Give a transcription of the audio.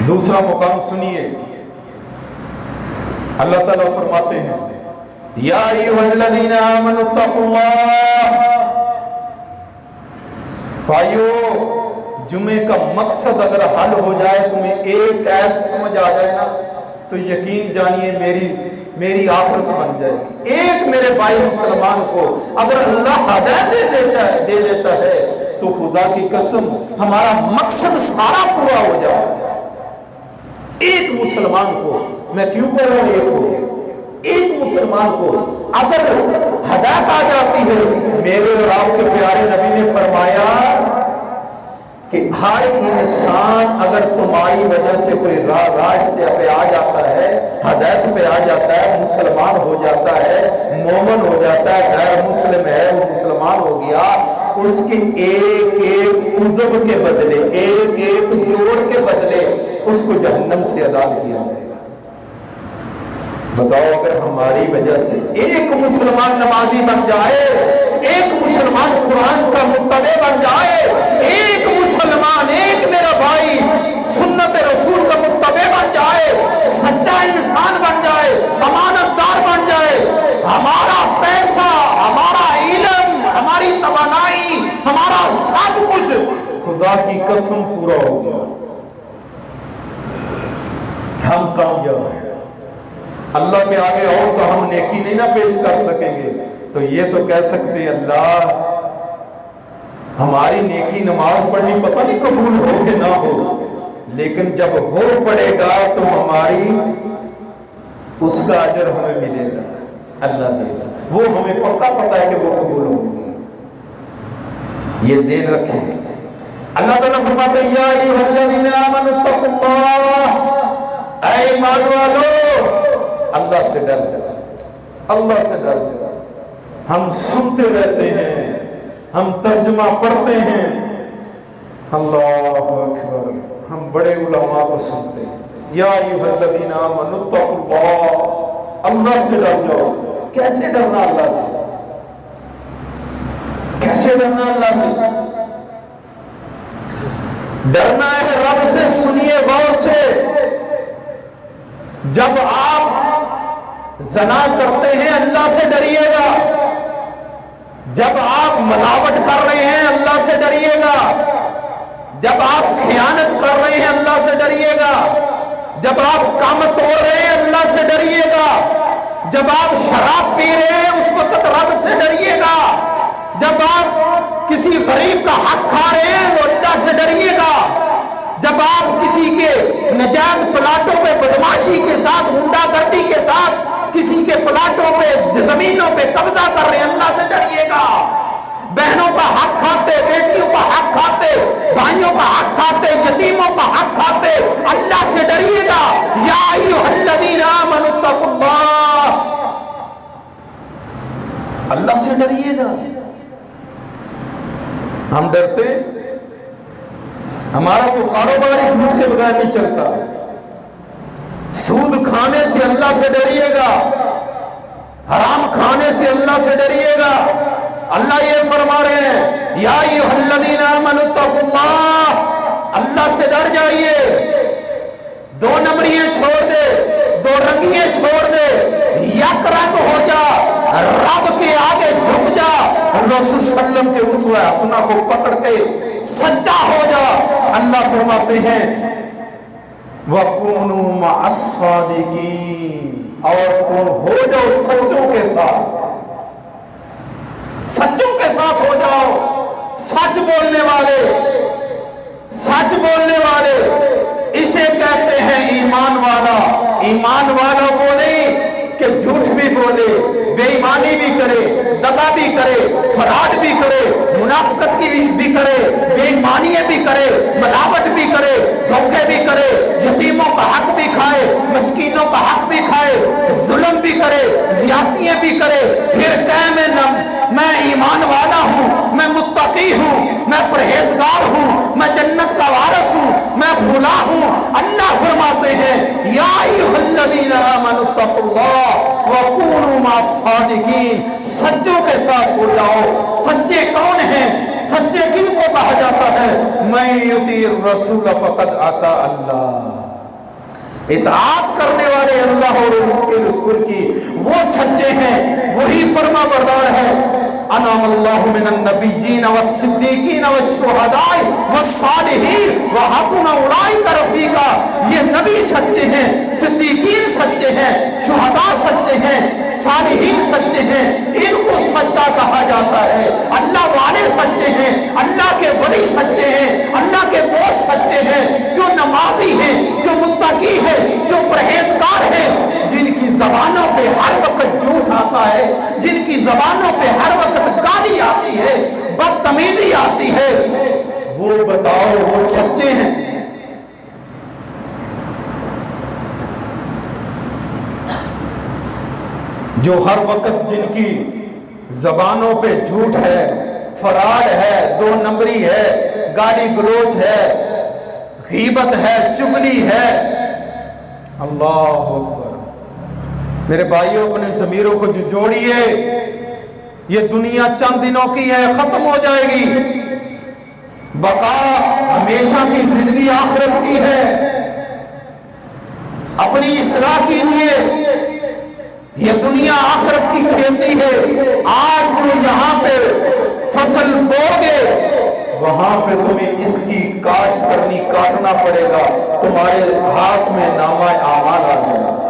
دوسرا مقام سنیے، اللہ تعالیٰ فرماتے ہیں یا ایھا الذین آمنوا اتقوا اللہ۔ بھائیو، جمعے کا مقصد اگر حل ہو جائے، تمہیں ایک آیت سمجھ آ جائے نا، تو یقین جانیے میری آخرت بن جائے گی۔ ایک میرے بھائی مسلمان کو اگر اللہ ہدایت دے دیتا ہے تو خدا کی قسم ہمارا مقصد سارا پورا ہو جائے۔ ایک مسلمان کو، میں کیوں کہہ رہا ہوں ایک مسلمان کو اگر ہدایت آ جاتی ہے، میرے اور آپ کے پیارے نبی نے فرمایا کہ ہر انسان اگر تمہاری وجہ سے کوئی راہ سے پہ آ جاتا ہے، ہدایت پہ آ جاتا ہے، مسلمان ہو جاتا ہے، مومن ہو جاتا ہے، غیر مسلم ہے وہ مسلمان ہو گیا، اس کے ایک ایک عضو کے بدلے، ایک ایک جوڑ کے بدلے اس کو جہنم سے آزاد کیا جائے گا۔ بتاؤ، اگر ہماری وجہ سے ایک مسلمان نمازی بن جائے، ایک مسلمان قرآن کا متبع بن جائے، ایک مسلمان، ایک میرا بھائی سنت رسول کا متبع بن جائے، سچا انسان بن جائے، امانت دار بن جائے، ہمارا پیسہ، ہمارا علم، ہماری توانائی، ہمارا سب کچھ خدا کی قسم پورا ہو گیا، ہم کامیاب ہیں۔ اللہ کے آگے اور تو ہم نیکی نہیں نہ پیش کر سکیں گے، تو یہ تو کہہ سکتے ہیں اللہ ہماری نیکی نماز پڑھنی پتہ نہیں قبول ہو کہ نہ ہو، لیکن جب وہ پڑھے گا تو ہماری اس کا اجر ہمیں ملے گا، اللہ دے گا، وہ ہمیں پتہ ہے کہ وہ قبول ہوگی۔ یہ ذہن رکھیں۔ اللہ تعالیٰ فرماتے ہیں یا ایھا الذین آمنوا اتقوا اللہ، اے ایمان والو اللہ سے ڈر جاؤ، اللہ سے ڈر جاؤ۔ ہم سنتے رہتے ہیں، ہم ترجمہ پڑھتے ہیں، اللہ اکبر، ہم بڑے علماء کو سنتے ہیں یا ایھا الذین آمنوا اتقوا اللہ، اللہ سے ڈر جاؤ۔ کیسے ڈرنا اللہ سے؟ کیسے ڈرنا اللہ سے؟ ڈرنا ہے رب سے۔ سنیے غور سے، جب آپ زنا کرتے ہیں اللہ سے ڈریے گا، جب آپ ملاوٹ کر رہے ہیں اللہ سے ڈریے گا، جب آپ خیانت کر رہے ہیں اللہ سے ڈریے گا، جب آپ کام توڑ رہے ہیں اللہ سے ڈریے گا، جب آپ شراب پی رہے ہیں اس وقت رب سے ڈریے گا، جب آپ کسی غریب کا حق کھا رہے ہیں تو اللہ سے ڈریے گا، جب آپ کسی کے نجائز پلاٹوں پہ بدماشی کے ساتھ، غنڈہ گردی کے ساتھ کسی کے پلاٹوں پہ، زمینوں پہ قبضہ کر رہے ہیں اللہ سے ڈریے گا، بہنوں کا حق کھاتے، بیٹیوں کا حق کھاتے، بھائیوں کا حق کھاتے، یتیموں کا حق kھاتے، اللہ سے ڈریے گا۔ یا ایھا الذین آمنوا اتقوا اللہ، اللہ سے ڈریے گا۔ ہم ڈرتے، ہمارا تو کاروبار ہی جھوٹ کے بغیر نہیں چلتا۔ سود کھانے سے اللہ سے ڈریے گا، حرام کھانے سے اللہ سے ڈریے گا۔ اللہ یہ فرما رہے ہیں یا ایھا الذین آمنوا اتقوا اللہ، اللہ سے ڈر جائیے۔ دو نمبریاں چھوڑ دے، دو رنگیاں چھوڑ دے، یک رنگ ہو جا، رب کے آگے جھک جا، رسول صلی اللہ علیہ وسلم کے اسوہ حسنہ کو پکڑ کے سچا ہو جا۔ اللہ فرماتے ہیں وَكُونُوا مَعَ الصَّادِقِينَ، اور تم ہو جاؤ سچوں کے ساتھ، سچوں کے ساتھ ہو جاؤ، سچ بولنے والے، سچ بولنے والے، اسے کہتے ہیں ایمان والا۔ ایمان والا وہ نہیں کہ جھوٹ بھی بولے، بے ایمانی بھی کرے، دغا بھی کرے، فراڈ بھی کرے، منافقت کی بھی کرے، بے ایمانی بھی کرے، ملاوٹ بھی کرے، دھوکے بھی کرے، یتیموں کا حق بھی کھائے، مسکینوں کا حق بھی کھائے، ظلم بھی کرے، زیادتیاں بھی کرے، پھر کہے میں ایمان والا ہوں، میں متقی ہوں، میں پرہیزگار ہوں، میں جنت کا وارث ہوں، میں فلاں ہوں۔ اللہ فرماتے ہیں یا ایھا الذین آمنوا اتقوا اللہ وکونوا مع الصادقین، سچوں کے ساتھ ہو جاؤ۔ سچے کون ہیں؟ سچے کن کو کہا جاتا ہے؟ من یطیع الرسول فقد اطاع اللہ۔ اطاعت کرنے والے اللہ اور اس کے رسول کی وہ سچے ہیں، وہی فرما بردار ہے۔ انعم اللہ من النبیین والصدیقین والشہداء والصالحین وحسن اولئک رفیقا۔ یہ نبی سچے ہیں، صدیقین سچے ہیں، شہداء سچے ہیں، صالحین سچے ہیں، ان کو سچا کہا جاتا ہے۔ اللہ والے سچے ہیں، اللہ کے ولی سچے ہیں، اللہ کے دوست سچے ہیں، جو نمازی ہیں، جو متقی ہیں، جو پرہیزگار ہیں، جن کی زبانوں پہ ہر وقت جھوٹ آتا ہے، جن کی زبانوں پہ ہر وقت گالی آتی ہے، بدتمیزی آتی ہے، وہ بتاؤ وہ سچے ہیں؟ جو ہر وقت جن کی زبانوں پہ جھوٹ ہے، فراڈ ہے، دو نمبری ہے، گالی گلوچ ہے، غیبت ہے، چگلی ہے، اللہ اکبر۔ میرے بھائیوں اپنے ضمیروں کو جوڑیے، یہ دنیا چند دنوں کی ہے، ختم ہو جائے گی، بقا ہمیشہ کی زندگی آخرت کی ہے۔ اپنی اصلاح کیجیے، یہ دنیا آخرت کی کھیتی ہے۔ آج جو یہاں پہ فصل بوگے، وہاں پہ تمہیں اس کی کاشت کرنی، کاٹنا پڑے گا، تمہارے ہاتھ میں نامہ اعمال آ جائے گا۔